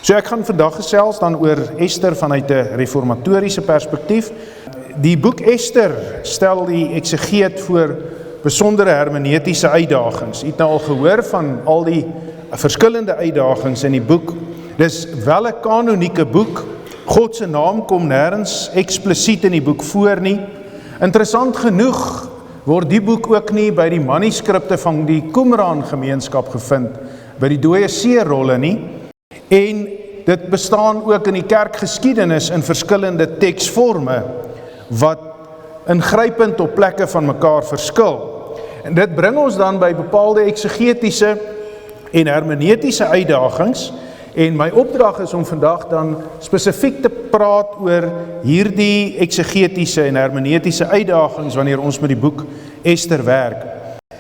So ek gaan vandag gesels dan oor Ester vanuit 'n reformatoriese perspektief. Die boek Ester stel die eksegeet voor besondere hermeneutiese uitdagings. U het nou al gehoor van al die verskillende uitdagings in die boek. Dis wel 'n kanonieke boek. God se naam kom nêrens eksplisiet in die boek voor nie. Interessant genoeg word die boek ook nie by die manuskripte van die Qumran gemeenskap gevind, by die dooie see-rolle nie. En dit bestaan ook in die kerkgeskiedenis in verskillende teksvorme wat ingrypend op plekke van mekaar verskil. En dit bring ons dan by bepaalde eksegetiese en hermeneutiese uitdagings. En my opdrag is om vandag dan spesifiek te praat oor hierdie eksegetiese en hermeneutiese uitdagings wanneer ons met die boek Ester werk.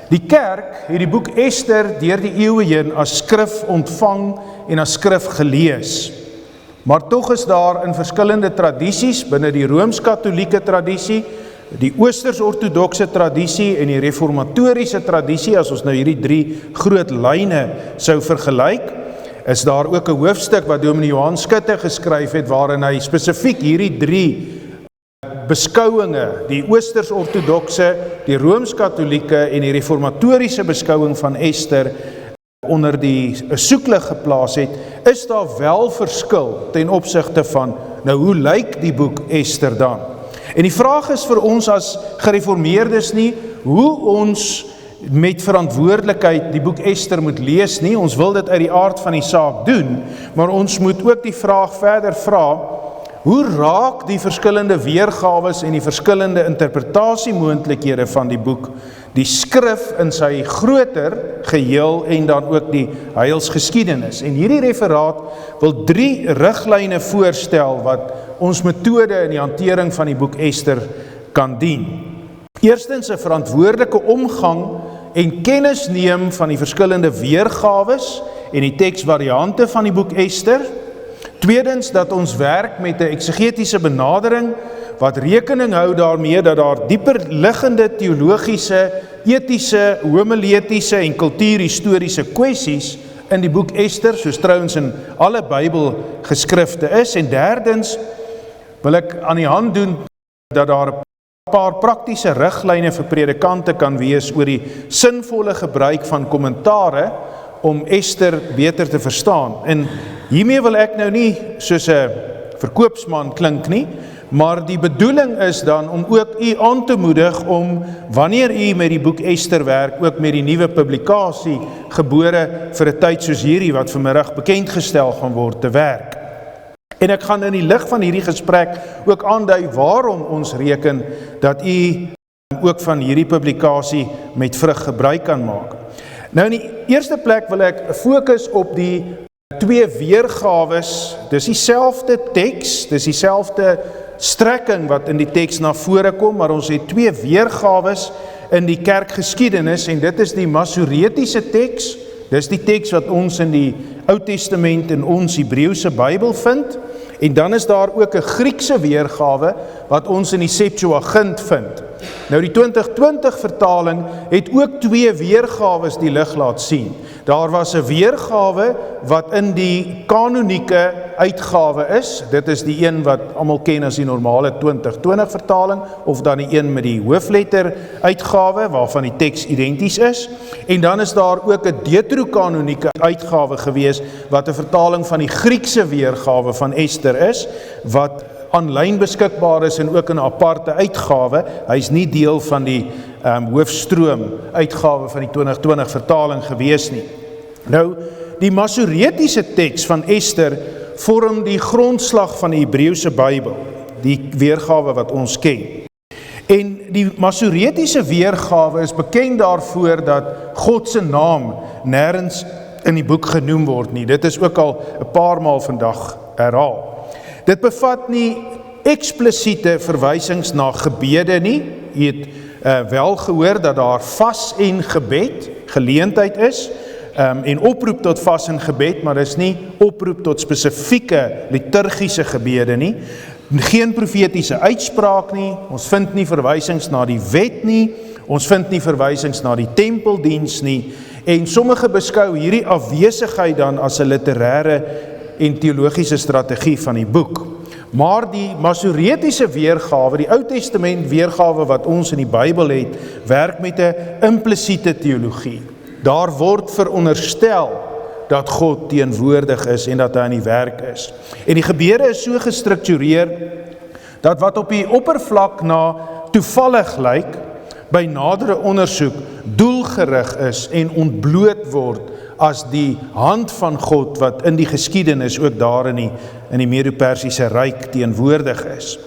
Die kerk het die boek Ester deur die eeue heen as skrif ontvang en as skrif gelees. Maar tog is daar in verskillende tradisies, binne die Rooms-Katolieke tradisie, die Oosters-Ortodokse tradisie en die reformatoriese tradisie, as ons nou hierdie drie groot lyne sou vergelyk, is daar ook 'n hoofstuk wat Dominee Johan Skutte geskryf het, waarin hy spesifiek hierdie drie beskouinge, die Oosters-Ortodokse, die Rooms-Katolieke en die reformatoriese beskouing van Ester onder die soeklig geplaas het, is daar wel verskil ten opsigte van, nou hoe lyk die boek Ester dan? En die vraag is vir ons as gereformeerdes nie, hoe ons met verantwoordelikheid die boek Ester moet lees nie. Ons wil dit uit die aard van die saak doen, maar ons moet ook die vraag verder vra, hoe raak die verskillende weergawes en die verskillende interpretasiemoontlikhede van die boek, die skrif in sy groter geheel en dan ook die heilsgeskiedenis. En hierdie referaat wil 3 riglyne voorstel wat ons metode in die hantering van die boek Ester kan dien. Eerstens 'n verantwoordelike omgang en kennis neem van die verskillende weergawes en die teksvariante van die boek Ester. Tweedens, dat ons werk met 'n eksegetiese benadering wat rekening hou daarmee dat daar dieper liggende teologiese, etiese, homiletiese en kultuurhistoriese kwessies in die boek Ester, soos trouens in alle Bybelgeskrifte is. En derdens wil ek aan die hand doen dat daar 'n paar praktiese riglyne vir predikante kan wees oor die sinvolle gebruik van kommentare om Ester beter te verstaan. En hiermee wil ek nou nie soos 'n verkoopsman klink nie, maar die bedoeling is dan om ook u aan te moedig om, wanneer u met die boek Ester werk, ook met die nuwe publikasie Gebore vir 'n tyd soos hierdie, wat vanmiddag bekendgestel gaan word, te werk. En ek gaan in die lig van hierdie gesprek ook aandui waarom ons reken dat u ook van hierdie publikasie met vrug gebruik kan maak. Nou in die eerste plek wil ek fokus op die 2 weergawes. Dis dieselfde teks, dis dieselfde strekking wat in die teks na vore kom, maar ons het 2 weergawes in die kerkgeskiedenis, en dit is die Masoretiese teks. Dis die teks wat ons in die Ou Testament in ons Hebreëse Bybel vind, en dan is daar ook 'n Griekse weergawe wat ons in die Septuagint vind. Nou die 2020 vertaling het ook 2 weergawes die lig laat sien. Daar was 'n weergawe wat in die kanonieke uitgawe is. Dit is die een wat almal ken as die normale 2020 vertaling, of dan die een met die hoofletter uitgawe waarvan die teks identies is. En dan is daar ook 'n deuterokanonieke uitgawe gewees wat 'n vertaling van die Griekse weergawe van Ester is, wat aanlyn beskikbaar is en ook in 'n aparte uitgawe. Hy is nie deel van die hoofstroom uitgawe van die 2020 vertaling gewees nie. Nou, die Masoretiese teks van Ester vorm die grondslag van die Hebreëse Bybel, die weergawe wat ons ken. En die Masoretiese weergawe is bekend daarvoor dat God se naam nêrens in die boek genoem word nie. Dit is ook al 'n paar maal vandag herhaal. Dit bevat nie eksplisiete verwysings na gebede nie. Jy het wel gehoor dat daar vas en gebed geleentheid is, en oproep tot vas en gebed, maar dis nie oproep tot spesifieke liturgiese gebede nie. Geen profetiese uitspraak nie, ons vind nie verwysings na die wet nie, ons vind nie verwysings na die tempeldiens nie, en sommige beskou hierdie afwesigheid dan as 'n literêre en teologiese strategie van die boek. Maar die Masoretiese weergawe, die Ou Testament weergawe wat ons in die Bybel het, werk met 'n implisiete teologie. Daar word veronderstel dat God teenwoordig is en dat hy aan die werk is. En die gebeure is so gestruktureer dat wat op die oppervlak na toevallig lyk, by nadere ondersoek doelgerig is en ontbloot word as die hand van God wat in die geskiedenis ook daar in die Medo-Persiese ryk teenwoordig is.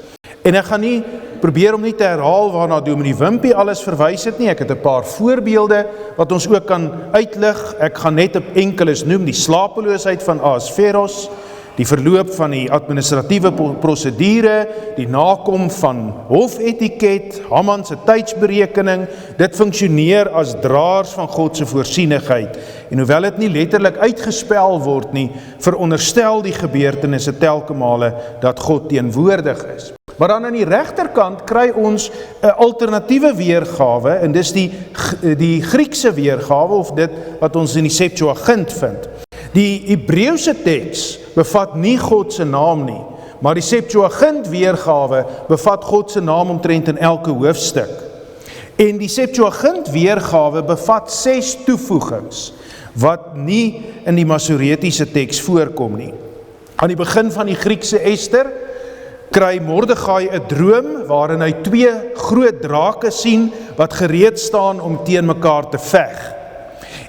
En ek gaan nie probeer om nie te herhaal waarna Dominee Wimpie alles verwys het nie. Ek het 'n paar voorbeelde wat ons ook kan uitlig. Ek gaan net op enkeles noem: die slapeloosheid van Ahasveros, die verloop van die administratiewe prosedure, die nakom van hofetiket, Haman se tydsberekening. Dit funksioneer as draers van God se voorsienigheid. En hoewel dit nie letterlik uitgespel word nie, veronderstel die gebeurtenisse telke male dat God teenwoordig is. Maar dan aan die regterkant kry ons 'n alternatiewe weergawe, en dis die Griekse weergawe, of dit wat ons in die Septuagint vind. Die Hebreëse teks bevat nie God se naam nie, maar die Septuagint weergawe bevat God se naam omtrent in elke hoofstuk. En die Septuagint weergawe bevat 6 toevoegings wat nie in die Masoretiese teks voorkom nie. Aan die begin van die Griekse Ester kry Mordegai 'n droom waarin hy 2 groot drake sien wat gereed staan om teen mekaar te veg.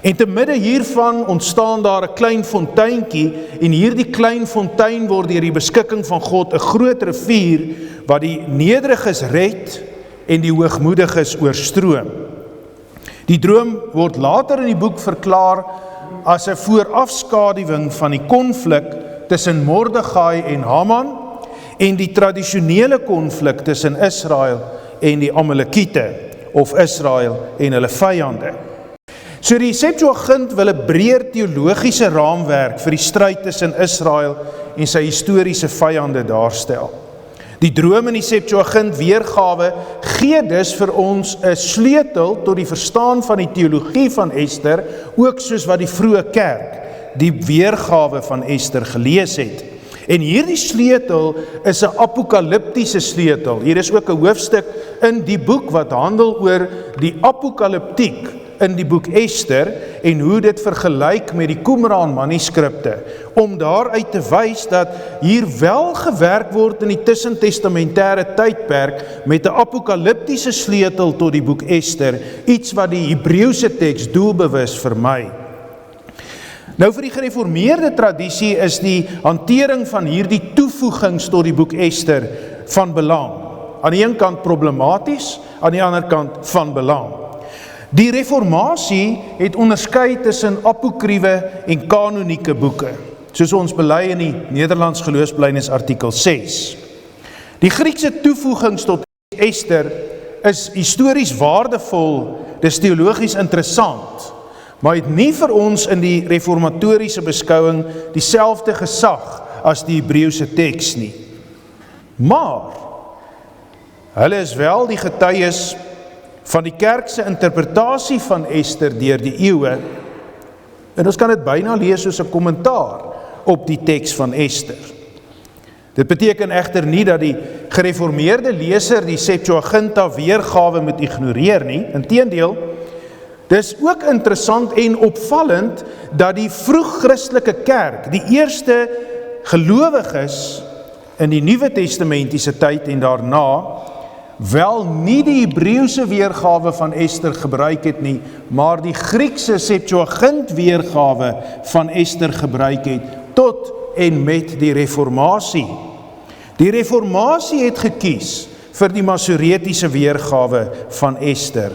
En te midde hiervan ontstaan daar 'n klein fonteintjie, en hierdie klein fontein word deur die beskikking van God 'n groot rivier wat die nederiges red en die hoogmoediges oorstroom. Die droom word later in die boek verklaar as 'n voorafskaduwing van die konflik tussen Mordegai en Haman en die tradisionele konflik tussen Israel en die Amalekiete, of Israel en hulle vyande. So die Septuagint wil 'n breër teologiese raamwerk vir die stryd tussen Israel en sy historiese vyande daarstel. Die droom in die Septuagint weergawe gee dus vir ons 'n sleutel tot die verstaan van die teologie van Ester, ook soos wat die vroeë kerk die weergawe van Ester gelees het. En hierdie sleutel is 'n apokaliptiese sleutel. Hier is ook 'n hoofstuk in die boek wat handel oor die apokaliptiek in die boek Ester en hoe dit vergelyk met die Qumran manuskripte, om daaruit te wys dat hier wel gewerk word in die tussentestamentêre tydperk met 'n apokaliptiese sleutel tot die boek Ester, iets wat die Hebreëse teks doelbewus vermy. Nou vir die gereformeerde tradisie is die hantering van hierdie toevoegings tot die boek Ester van belang. Aan die een kant problematies, aan die ander kant van belang. Die reformatie het onderskei tussen apokriewe en kanonieke boeke, soos ons bely in die Nederlands Geloofsbelijdenis artikel 6. Die Griekse toevoegings tot Ester is histories waardevol, dis teologies interessant, maar het nie vir ons in die reformatoriese beskouing dieselfde gesag as die Hebreëse teks nie. Maar hulle is wel die getuies van die kerk se interpretasie van Ester deur die eeue, en ons kan dit byna lees soos 'n kommentaar op die teks van Ester. Dit beteken egter nie dat die gereformeerde leser die Septuaginta weergawe moet ignoreer nie. Inteendeel, dis ook interessant en opvallend dat die vroeg-Christelike kerk, die eerste gelowiges in die Nuwe Testamentiese tyd en daarna, wel nie die Hebreëse weergawe van Ester gebruik het nie, maar die Griekse Septuagint weergawe van Ester gebruik het, tot en met die reformatie. Die reformatie het gekies vir die Masoretiese weergawe van Ester,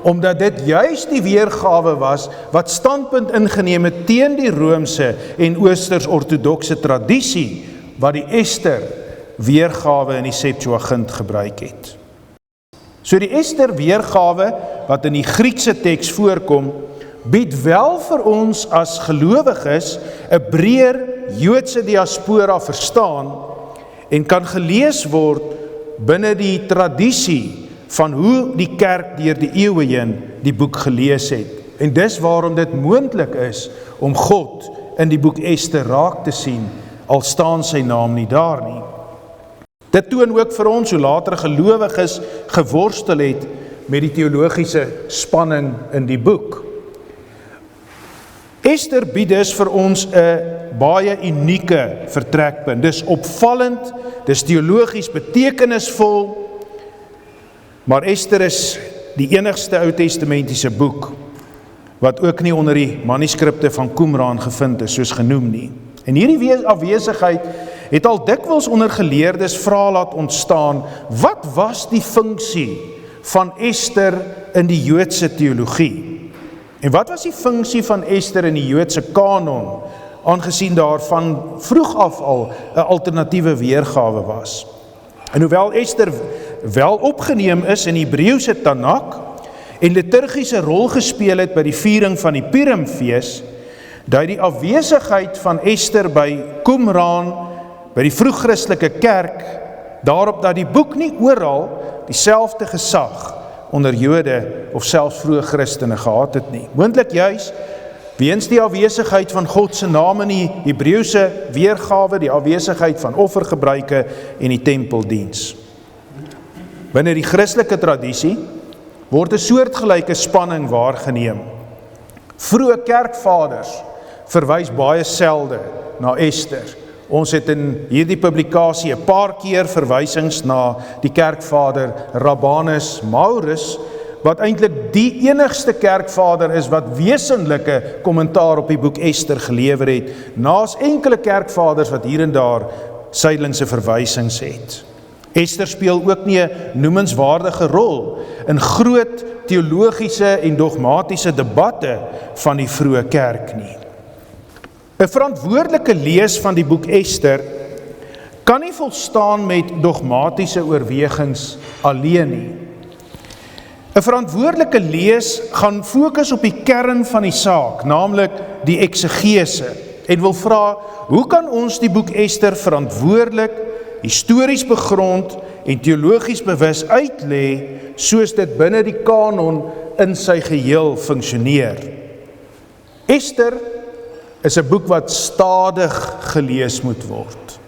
omdat dit juist die weergawe was wat standpunt ingeneem het teen die Roomse en Oosters-ortodokse tradisie, wat die Ester weergawe in die Septuagint gebruik het. So die Ester weergawe wat in die Griekse teks voorkom, bied wel vir ons as gelowiges 'n breër Joodse diaspora verstaan en kan gelees word binne die tradisie van hoe die kerk deur die eeue heen die boek gelees het. En dis waarom dit moontlik is om God in die boek Ester raak te sien al staan sy naam nie daar nie. Dit toon ook vir ons hoe later gelowiges geworstel het met die teologiese spanning in die boek. Ester bied dus vir ons 'n baie unieke vertrekpunt. Dis opvallend, dis teologies betekenisvol, maar Ester is die enigste Ou Testamentiese boek wat ook nie onder die manuskripte van Qumran gevind is, soos genoem nie. En hierdie afwesigheid het al dikwels onder geleerdes vrae laat ontstaan, wat was die funksie van Ester in die Joodse teologie? En wat was die funksie van Ester in die Joodse kanon, aangesien daarvan vroeg af al 'n alternatiewe weergawe was? En hoewel Ester wel opgeneem is in die Hebreëse Tanak en liturgiese rol gespeel het by die viering van die Purimfees, dui die afwesigheid van Ester by Qumran, by die vroeg-Christelike kerk, daarop dat die boek nie oral dieselfde gesag onder Jode of selfs vroeë Christene gehad het nie. Moontlik juis weens die afwesigheid van God se naam in die Hebreëse weergawe, die afwesigheid van offergebruike en die tempeldiens. Binne die Christelike tradisie word 'n soortgelyke spanning waargeneem. Vroeë kerkvaders verwys baie selde na Ester. Ons het in hierdie publikasie 'n paar keer verwysings na die kerkvader Rabanus Maurus, wat eintlik die enigste kerkvader is wat wesenlike kommentaar op die boek Ester gelewer het, naas enkele kerkvaders wat hier en daar sydelingse verwysings het. Ester speel ook nie 'n noemenswaardige rol in groot teologiese en dogmatiese debatte van die vroeë kerk nie. 'n verantwoordelike lees van die boek Ester kan nie volstaan met dogmatiese oorwegings alleen nie. 'n verantwoordelike lees gaan fokus op die kern van die saak, naamlik die eksegese, en wil vra, hoe kan ons die boek Ester verantwoordelik, histories begrond en teologies bewus uitlê, soos dit binne die kanon in sy geheel funksioneer. Ester is 'n boek wat stadig gelees moet word.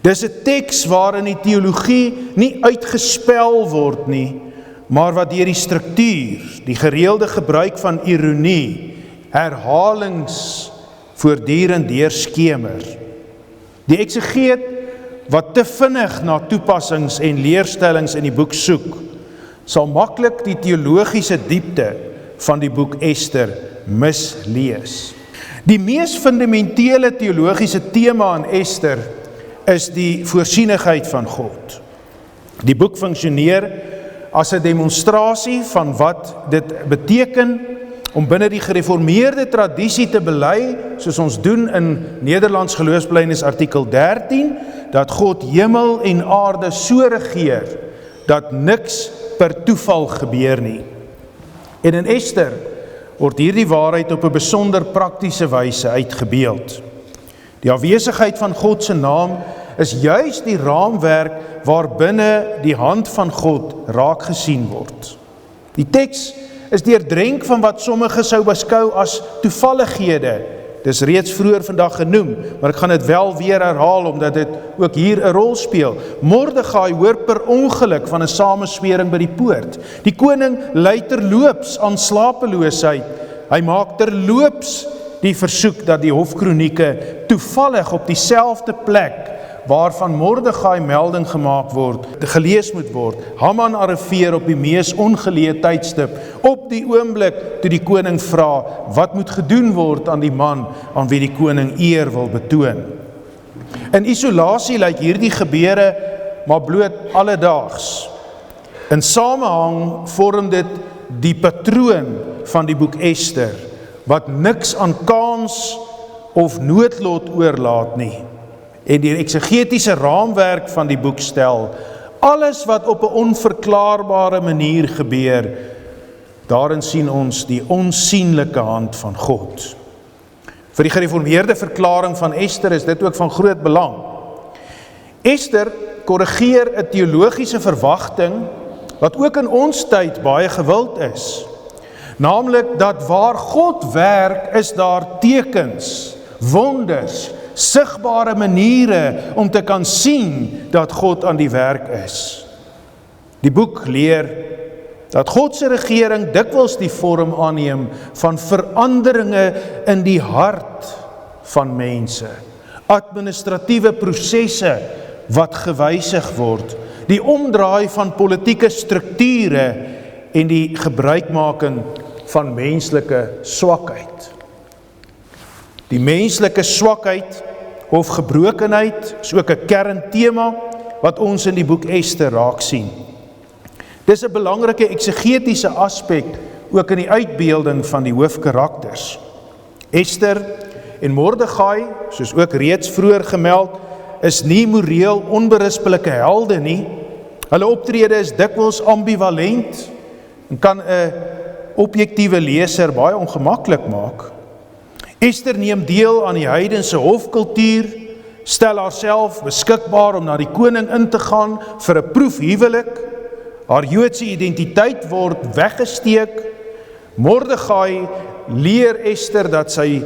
Dis 'n teks waarin die teologie nie uitgespel word nie, maar wat deur die struktuur, die gereelde gebruik van ironie, herhalings voortdurend deurskemer. Die eksegeet wat te vinnig na toepassings en leerstellings in die boek soek, sal maklik die teologiese diepte van die boek Ester mislees. Die mees fundamentele teologiese tema in Ester is die voorsienigheid van God. Die boek funksioneer as 'n demonstrasie van wat dit beteken om binne die gereformeerde tradisie te bely, soos ons doen in Nederlands Geloofsbelijdenis artikel 13, dat God hemel en aarde so regeer, dat niks per toeval gebeur nie. En in Ester word hierdie waarheid op 'n besonder praktiese wyse uitgebeeld. Die afwesigheid van God se naam is juis die raamwerk waarbinne die hand van God raak gesien word. Die teks is deurdrenk van wat sommige sou beskou as toevallighede. Dis reeds vroeër vandag genoem, maar ek gaan dit wel weer herhaal, omdat dit ook hier 'n rol speel. Mordegai hoor per ongeluk van 'n samenswering by die poort. Die koning ly terloops aan slapeloosheid. Hy maak terloops die versoek dat die hofkronieke toevallig op dieselfde plek waarvan Mordegai melding gemaak word, gelees moet word. Haman arriveer op die mees ongeleë tydstip, op die oomblik toe die koning vra, wat moet gedoen word aan die man aan wie die koning eer wil betoon. In isolasie lyk hierdie gebeure maar bloot alledaags. In samehang vorm dit die patroon van die boek Ester, wat niks aan kans of noodlot oorlaat nie. En die eksegetiese raamwerk van die boek stel, alles wat op 'n onverklaarbare manier gebeur, daarin sien ons die onsienlike hand van God. Vir die gereformeerde verklaring van Ester is dit ook van groot belang. Ester korrigeer 'n teologiese verwagting wat ook in ons tyd baie gewild is. Naamlik dat waar God werk, is daar tekens, wonders, sigbare maniere om te kan sien dat God aan die werk is. Die boek leer dat God se regering dikwels die vorm aanneem van veranderinge in die hart van mense, administratiewe prosesse wat gewysig word, die omdraai van politieke strukture en die gebruikmaking van menslike swakheid. Die menslike swakheid of gebrokenheid is ook 'n kerntema wat ons in die boek Ester raak sien. Dis 'n belangrike eksegetiese aspek ook in die uitbeelding van die hoofkarakters. Ester en Mordegai, soos ook reeds vroeër gemeld, is nie moreel onberispelike helde nie. Hulle optrede is dikwels ambivalent en kan 'n objektiewe leser baie ongemaklik maak. Ester neem deel aan die heidense hofkultuur, stel haarself beskikbaar om na die koning in te gaan vir 'n proefhuwelik. Haar Joodse identiteit word weggesteek. Mordegai leer Ester dat sy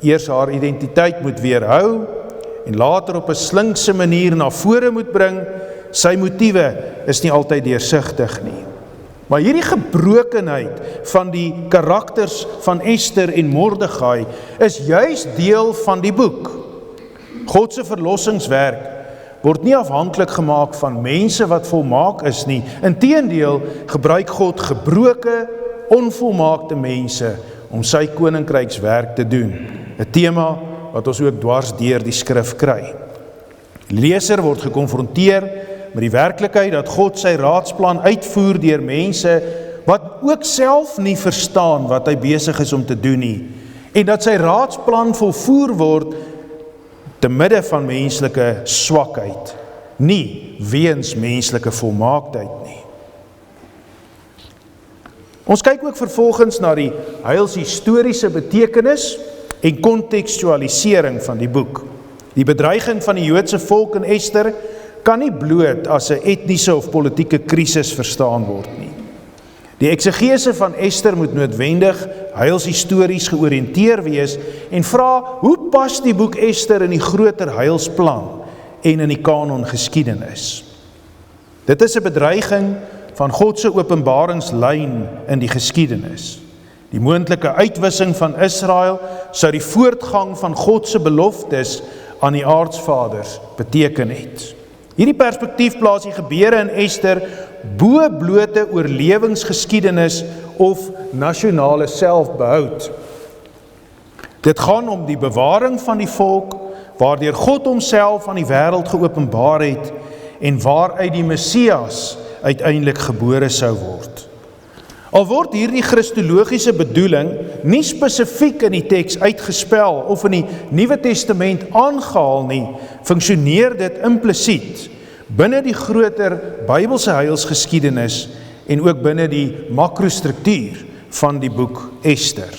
eers haar identiteit moet weerhou en later op 'n slinkse manier na vore moet bring. Sy motiewe is nie altyd deursigtig nie. Maar hierdie gebrokenheid van die karakters van Ester en Mordegai is juis deel van die boek. God se verlossingswerk word nie afhanklik gemaak van mense wat volmaak is nie. Inteendeel gebruik God gebroke, onvolmaakte mense om sy koninkrykswerk te doen. 'n Tema wat ons ook dwars deur die skrif kry. Die leser word gekonfronteer met die werklikheid dat God sy raadsplan uitvoer deur mense wat ook self nie verstaan wat hy besig is om te doen nie, en dat sy raadsplan volvoer word te midde van menslike swakheid, nie weens menslike volmaaktheid nie. Ons kyk ook vervolgens na die heilshistoriese betekenis en kontekstualisering van die boek. Die bedreiging van die Joodse volk in Ester kan nie bloot as 'n etniese of politieke krisis verstaan word nie. Die eksegese van Ester moet noodwendig heilshistories georiënteer wees en vra, hoe pas die boek Ester in die groter heilsplan en in die kanon geskiedenis? Dit is 'n bedreiging van God se openbaringslyn in die geskiedenis. Die moontlike uitwissing van Israel sou die voortgang van God se beloftes aan die aardsvaders beteken het. Hierdie perspektief plaas die gebeure in Ester bo blote oorlewingsgeskiedenis of nasionale selfbehoud. Dit gaan om die bewaring van die volk, waardeur God homself aan die wêreld geopenbaar het en waaruit die Messias uiteindelik gebore sou word. Al word hierdie christologiese bedoeling nie spesifiek in die teks uitgespel of in die Nuwe Testament aangehaal nie, funksioneer dit implisiet binne die groter Bybelse heilsgeskiedenis en ook binne die makrostruktuur van die boek Ester.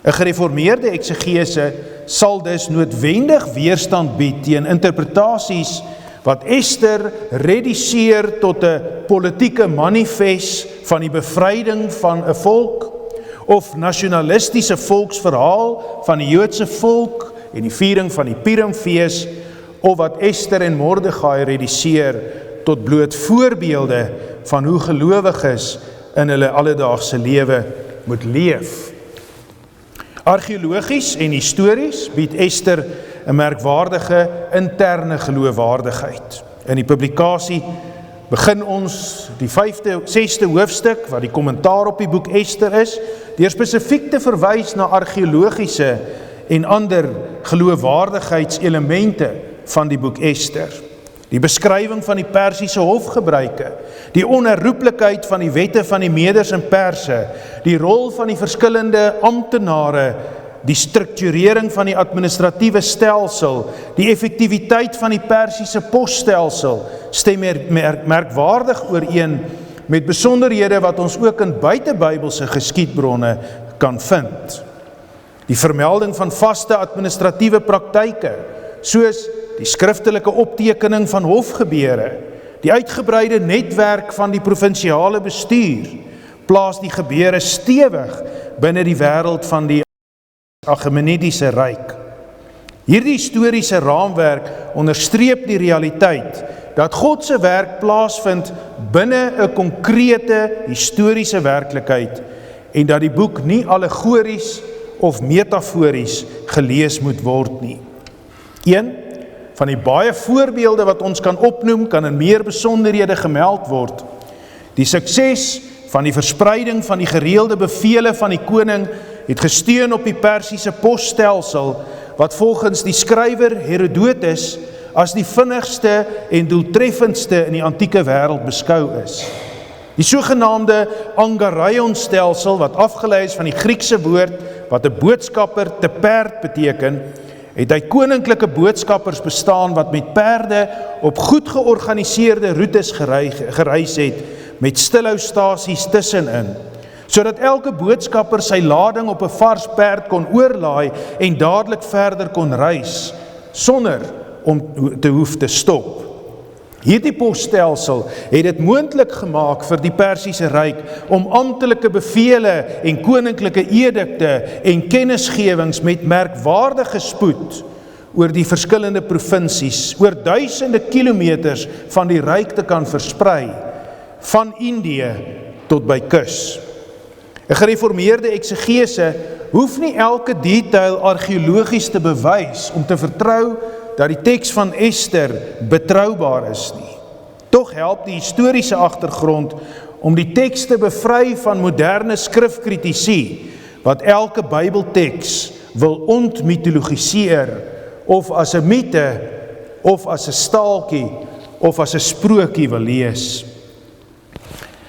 'n Gereformeerde eksegese sal dus noodwendig weerstand bied teen interpretasies wat Ester reduseer tot 'n politieke manifest van die bevryding van 'n volk, of nasionalistiese volksverhaal van die Joodse volk en die viering van die Purimfees, of wat Ester en Mordegai reduseer tot bloot voorbeelde van hoe gelowiges in hulle alledaagse lewe moet leef. Argeologies en histories bied Ester 'n merkwaardige interne geloofwaardigheid. In die publikasie begin ons die 6de hoofstuk, wat die kommentaar op die boek Ester is, deur spesifiek te verwys na argeologiese en ander geloofwaardigheidselemente van die boek Ester. Die beskrywing van die Persiese hofgebruike, die onherroepelikheid van die wette van die Meders en Perse, die rol van die verskillende amptenare, die strukturering van die administratiewe stelsel, die effektiwiteit van die Persiese posstelsel, stem merkwaardig ooreen met besonderhede wat ons ook in buitebybelse geskiedbronne kan vind. Die vermelding van vaste administratiewe praktyke, soos die skriftelike optekening van hofgebeure, die uitgebreide netwerk van die provinsiale bestuur, plaas die gebeure stewig binne die wêreld van die Achaemenidiese ryk. Hierdie historiese raamwerk onderstreep die realiteit dat God se werk plaasvind binne 'n konkrete historiese werklikheid en dat die boek nie allegories of metafories gelees moet word nie. Een van die baie voorbeelde wat ons kan opnoem, kan in meer besonderhede gemeld word. Die sukses van die verspreiding van die gereelde bevele van die koning het gesteun op die Persiese posstelsel, wat volgens die skrywer Herodotus as die vinnigste en doeltreffendste in die antieke wêreld beskou is. Die sogenaamde Angaraion-stelsel, wat afgelei is van die Griekse woord wat 'n boodskapper te perd beteken, het uit koninklike boodskappers bestaan wat met perde op goed georganiseerde roetes gereis het, met stilhoustasies tussenin, sodat elke boodskapper sy lading op 'n vars perd kon oorlaai en dadelik verder kon reis, sonder om te hoef te stop. Hierdie posstelsel het dit moontlik gemaak vir die Persiese Ryk om amptelike bevele en koninklike edikte en kennisgewings met merkwaardige spoed oor die verskillende provinsies, oor duisende kilometers van die Ryk te kan versprei, van Indië tot by kus. 'n Gereformeerde eksegese hoef nie elke detail argeologies te bewys om te vertrou dat die teks van Ester betroubaar is nie. Tog help die historiese agtergrond om die teks te bevry van moderne skrifkritici, wat elke Bybelteks wil ontmitologiseer, of as 'n mite, of as 'n staaltjie, of as 'n sprokie wil lees.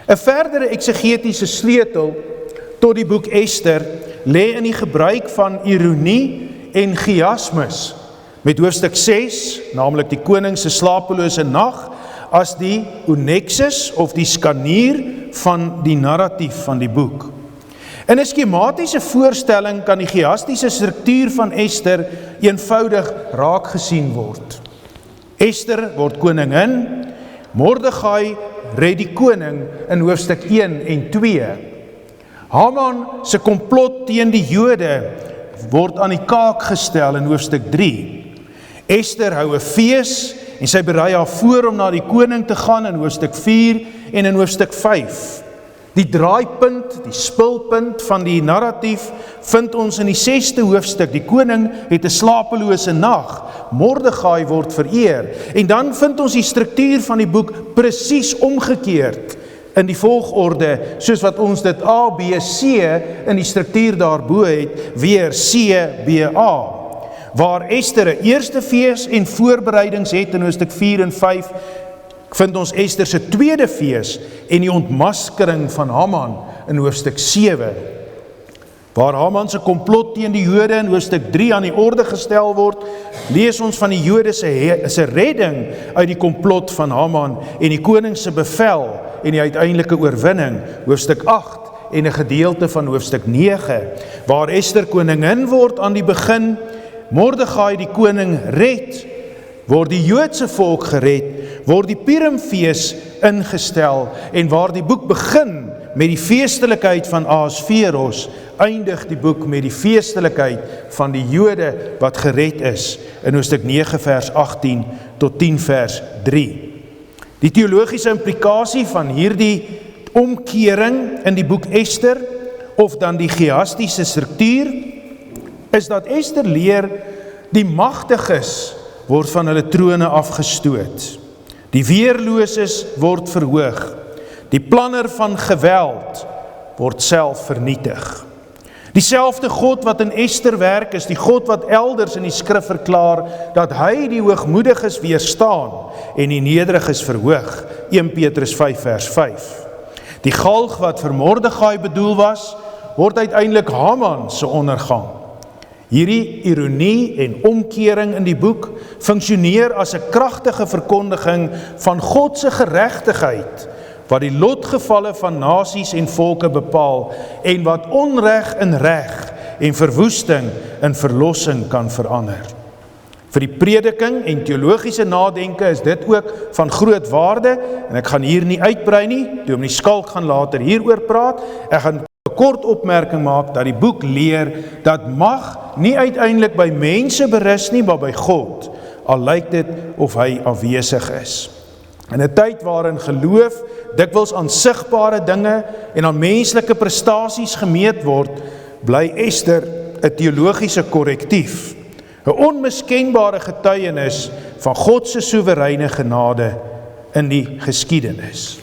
'n verdere eksegetiese sleutel tot die boek Ester lê in die gebruik van ironie en chiasmus, met hoofstuk 6, naamlik die koning se slapelose nag, as die onexus of die skanier van die narratief van die boek. In 'n skematiese voorstelling kan die chiastiese struktuur van Ester eenvoudig raak gesien word. Ester word koningin, Mordegai red die koning in hoofstuk 1 en 2. Haman se komplot teen die Jode word aan die kaak gestel in hoofstuk 3. Ester hou 'n fees en sy berei haar voor om na die koning te gaan in hoofstuk 4 en in hoofstuk 5. Die draaipunt, die spulpunt van die narratief vind ons in die 6de hoofstuk. Die koning het 'n slapelose nag, Mordegai word vereer, en dan vind ons die struktuur van die boek presies omgekeerd in die volgorde, soos wat ons dit A, B, C in die struktuur daarbo het, weer C, B, A. Waar Ester 'n eerste fees en voorbereidings het in hoofstuk 4 en 5, vind ons Ester se tweede fees en die ontmaskering van Haman in hoofstuk 7. Waar Haman se komplot teen die Jode in hoofstuk 3 aan die orde gestel word, lees ons van die Jode se redding uit die komplot van Haman en die koning se bevel en die uiteindelike oorwinning, hoofstuk 8 en 'n gedeelte van hoofstuk 9, waar Ester koningin word aan die begin, Mordegai die koning red, word die Joodse volk gered, word die Purimfees ingestel, en waar die boek begin met die feestelikheid van Ahasveros, eindig die boek met die feestelikheid van die Jode wat gered is, in hoofstuk 9 vers 18 tot 10 vers 3. Die teologiese implikasie van hierdie omkering in die boek Ester, of dan die chiastiese struktuur, is dat Ester leer die magtiges word van hulle trone afgestoot. Die weerloses word verhoog. Die planner van geweld word self vernietig. Dieselfde God wat in Ester werk, is die God wat elders in die skrif verklaar dat hy die hoogmoediges weerstaan en die nederiges verhoog. 1 Petrus 5 vers 5. Die galg wat vir Mordegai bedoel was, word uiteindelik Haman se ondergang. Hierdie ironie en omkering in die boek funksioneer as 'n kragtige verkondiging van God se geregtigheid, wat die lotgevalle van nasies en volke bepaal en wat onreg in reg en verwoesting in verlossing kan verander. Vir die prediking en teologiese nadenke is dit ook van groot waarde, en ek gaan hier nie uitbrei nie, Dominee Skalk gaan later hieroor praat. Ek gaan kort opmerking maak dat die boek leer dat mag nie uiteindelik by mense berus nie, maar by God, al lyk dit of hy afwesig is. In 'n tyd waarin geloof dikwels aan sigbare dinge en aan menslike prestasies gemeet word, bly Ester 'n teologiese korrektief, 'n onmiskenbare getuienis van God se soewereine genade in die geskiedenis.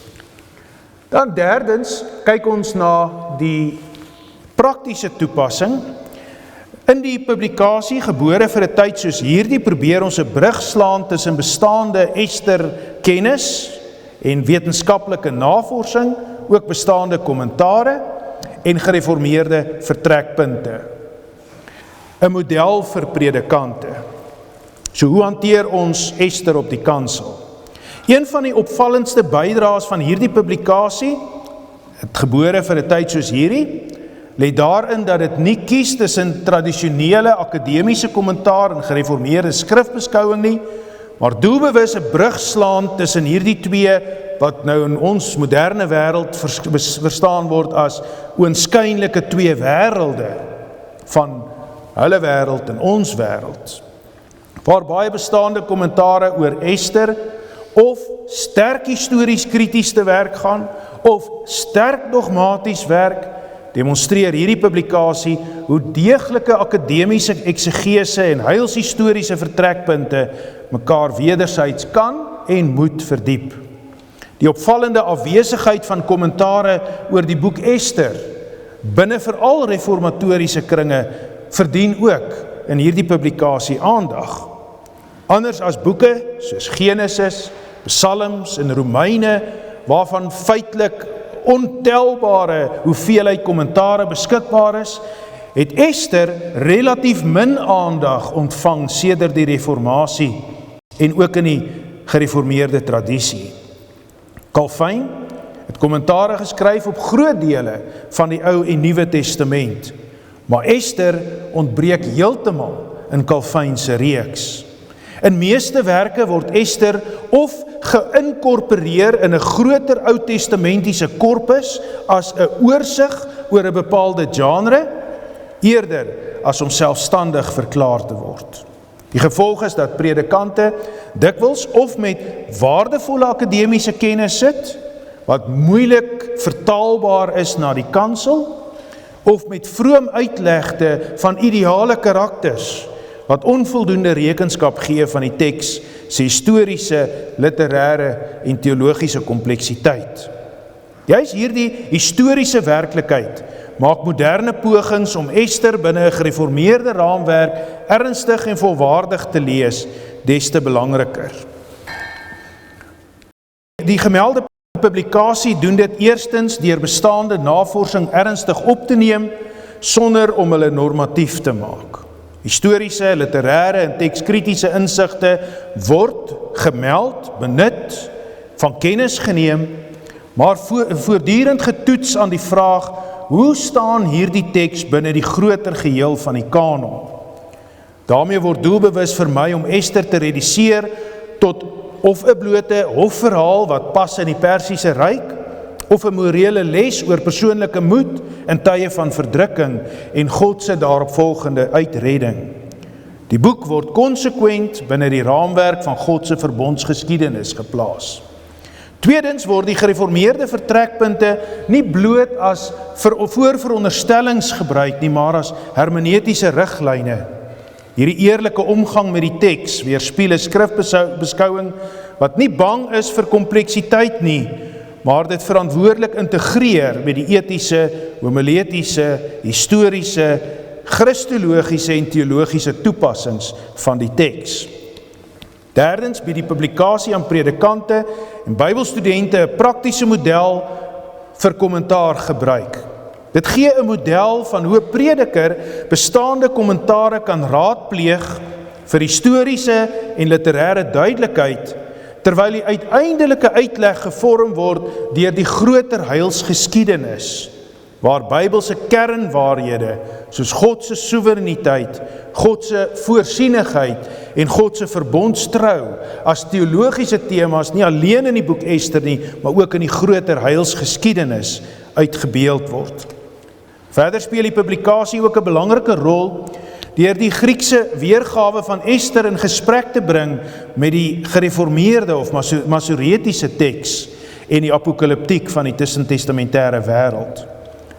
Dan derdens, kyk ons na die praktiese toepassing. In die publikasie Gebore vir 'n tyd soos hierdie probeer ons 'n brug slaan tussen bestaande Ester kennis en wetenskaplike navorsing, ook bestaande kommentare en gereformeerde vertrekpunte. 'n Model vir predikante. So hoe hanteer ons Ester op die kansel? Een van die opvallendste bydraes van hierdie publikasie, het Gebore vir 'n tyd soos hierdie, lê daarin dat dit nie kies tussen tradisionele akademiese kommentaar en gereformeerde skrifbeskouing nie, maar doelbewus 'n brug slaan tussen hierdie twee wat nou in ons moderne wêreld verstaan word as oënskynlike twee wêrelde van hulle wêreld en ons wêreld. Waar baie bestaande kommentare oor Ester of sterk histories krities te werk gaan of sterk dogmaties werk, demonstreer hierdie publikasie hoe deeglike akademiese eksegese en heilshistoriese vertrekpunte mekaar wederzijds kan en moet verdiep. Die opvallende afwesigheid van kommentare oor die boek Ester binne veral reformatoriese kringe verdien ook in hierdie publikasie aandag. Anders as boeke soos Genesis, Psalms en Romeine, waarvan feitelik ontelbare hoeveelheid kommentare beskikbaar is, het Ester relatief min aandag ontvang sedert die reformatie en ook in die gereformeerde tradisie. Calvin het kommentare geskryf op groot dele van die Ou en Nuwe Testament, maar Ester ontbreek heeltemal in Calvin se reeks. In meeste werke word Ester of geïnkorporeer in 'n groter Oud-testamentiese korpus as 'n oorsig oor 'n bepaalde genre, eerder as om selfstandig verklaar te word. Die gevolg is dat predikante dikwels of met waardevolle akademiese kennis sit, wat moeilik vertaalbaar is na die kansel, of met vroom uitlegte van ideale karakters, wat onvoldoende rekenskap gee van die teks se historiese, literêre en teologiese kompleksiteit. Juis hierdie historiese werklikheid maak moderne pogings om Ester binne 'n gereformeerde raamwerk ernstig en volwaardig te lees des te belangriker. Die gemelde publikasie doen dit eerstens deur bestaande navorsing ernstig op te neem sonder om hulle normatief te maak. Historiese, literêre en tekskritiese insigte word gemeld, benut, van kennis geneem, maar voortdurend getoets aan die vraag, hoe staan hierdie teks binne die groter geheel van die kanon? Daarmee word doelbewus vermy om Ester te reduseer tot of 'n blote hofverhaal wat pas in die Persiese ryk, of 'n morele les oor persoonlike moed in tye van verdrukking en God se daaropvolgende uitredding. Die boek word konsekwent binne die raamwerk van God se verbondsgeskiedenis geplaas. Tweedens word die gereformeerde vertrekpunte nie bloot as voorveronderstellings gebruik nie, maar as hermeneutiese riglyne. Hierdie eerlike omgang met die teks weerspieël 'n skrifbeskouing wat nie bang is vir kompleksiteit nie, maar dit verantwoordelik integreer met die etiese, homiletiese, historiese, christologiese en teologiese toepassings van die teks. Derdens bied die publikasie aan predikante en Bybelstudente 'n praktiese model vir kommentaar gebruik. Dit gee 'n model van hoe 'n prediker bestaande kommentare kan raadpleeg vir historiese en literêre duidelikheid, terwyl die uiteindelike uitleg gevorm word deur die groter heilsgeskiedenis, waar Bybelse kernwaarhede soos God se soewereiniteit, God se voorsienigheid en God se verbondstrou as teologiese temas nie alleen in die boek Ester nie, maar ook in die groter heilsgeskiedenis uitgebeeld word. Verder speel die publikasie ook 'n belangrike rol deur die Griekse weergawe van Ester in gesprek te bring met die gereformeerde of masoretiese teks en die apokaliptiek van die tussentestamentêre wêreld.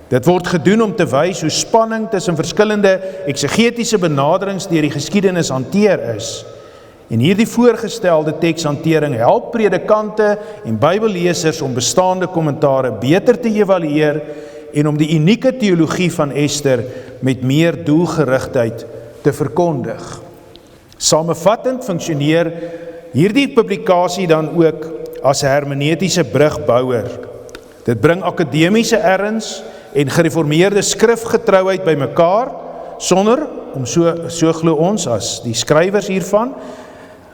Dit word gedoen om te wys hoe spanning tussen verskillende eksegetiese benaderings deur die geskiedenis hanteer is. En hierdie voorgestelde tekshantering help predikante en Bybellesers om bestaande kommentare beter te evalueer en om die unieke teologie van Ester met meer doelgerigtheid te verkondig. Samevattend funksioneer hierdie publikasie dan ook as 'n hermeneutiese brugbouer. Dit bring akademiese erns en gereformeerde skrifgetrouheid bymekaar, sonder om so glo ons as die skrywers hiervan,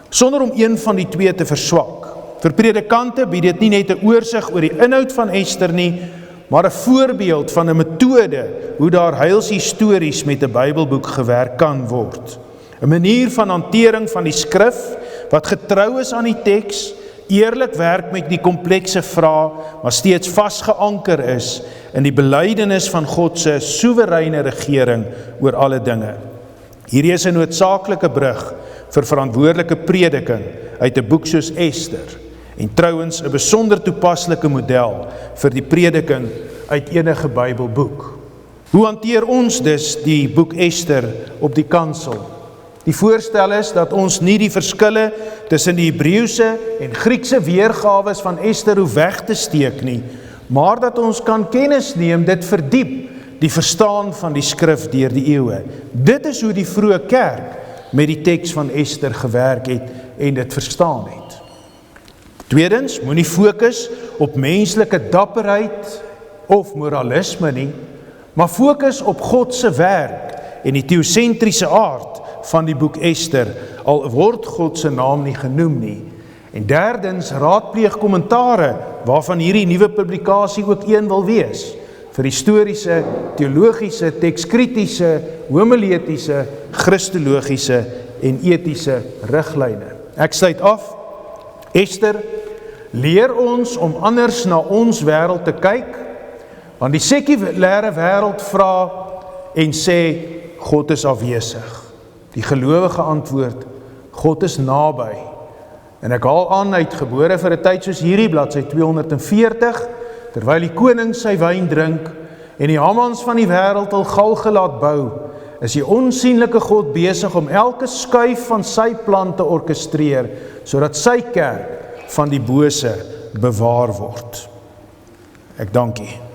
sonder om een van die twee te verswak. Vir predikante bied dit nie net 'n oorsig oor die inhoud van Ester nie, maar 'n voorbeeld van 'n metode hoe daar heilshistories met 'n Bybelboek gewerk kan word. 'n Manier van hantering van die skrif wat getrou is aan die teks, eerlik werk met die komplekse vrae, maar steeds vasgeanker is in die belydenis van God se soewereine regering oor alle dinge. Hierdie is 'n noodsaaklike brug vir verantwoordelike prediking uit 'n boek soos Ester, en trouwens 'n besonder toepaslike model vir die prediking uit enige Bybelboek. Hoe hanteer ons dus die boek Ester op die kansel? Die voorstel is dat ons nie die verskille tussen die Hebreëse en Griekse weergawes van Ester hoef weg te steek nie, maar dat ons kan kennis neem, dit verdiep die verstaan van die skrif deur die eeue. Dit is hoe die vroeë kerk met die teks van Ester gewerk het en dit verstaan het. Tweedens, moenie fokus op menslike dapperheid of moralisme nie, maar fokus op God se werk en die teosentriese aard van die boek Ester, al word God se naam nie genoem nie. En derdens, raadpleeg kommentare, waarvan hierdie nuwe publikasie ook een wil wees, vir historiese, teologiese, tekskritiese, homiletiese, christologiese en etiese riglyne. Ek sluit af. Ester leer ons om anders na ons wêreld te kyk, want die sekulêre wêreld vra en sê God is afwesig. Die gelowige antwoord, God is naby. En ek haal aan, hy het gebore vir 'n tyd soos hierdie, bladsy 240, terwyl die koning sy wyn drink en die Hamans van die wêreld al galgelaat bou, is die onsienlike God besig om elke skuif van sy plan te orkestreer, sodat sy kerk van die bose bewaar word. Ek dank u.